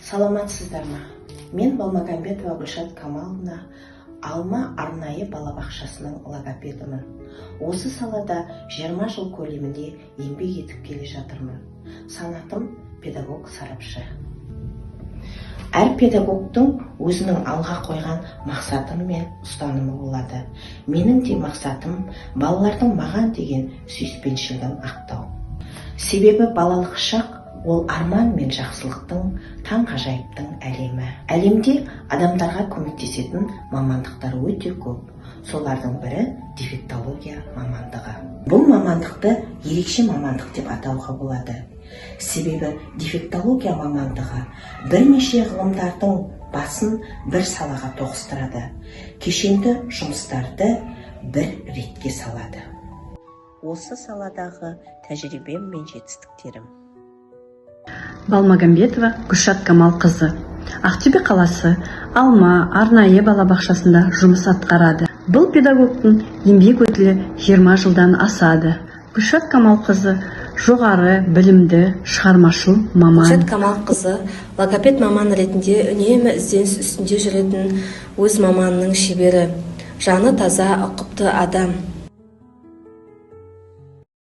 Саламатсыздар ма? Мен Балмагамбетова Гүлшат Камаловна Алма арнайы балабақшасының логопедімін. Осы салада 20 жыл көлемінде еңбек етіп келе жатырмын. Санатым педагог сарапшы. Әр педагогтың өзінің алға қойған мақсаты мен ұстанымы болады. Менің де мақсатым балалардың маған деген сүйіспеншілігін ақтау. Себебі балалық шақ ол арман мен жақсылықтың, таңғажайыптың әлемі. Әлемде адамдарға көмектесетін мамандықтар өте көп. Солардың бірі дефектология мамандығы. Бұл мамандықты ерекше мамандық деп атауға болады. Себебі дефектология мамандығы бірнеше ғылымдардың басын бір салаға тоғыстырады. Кешенді жұмыстарды бір ретке салады. Осы саладағы тәжірибем мен жетістіктерім. Балмагамбетова Гүлшат Камалқызы. Ақтөбе қаласы Алма арнайы балабақшасында жұмыс атқарады. Бұл педагогтың еңбек өтілі 20 жылдан асады. Гүлшат Камалқызы жоғары білімді, шығармашыл маман. Гүлшат Камалқызы логопед маман ретінде үнемі ізденіс үстінде жүретін өз маманының шебері, жаны таза, ұқыпты адам.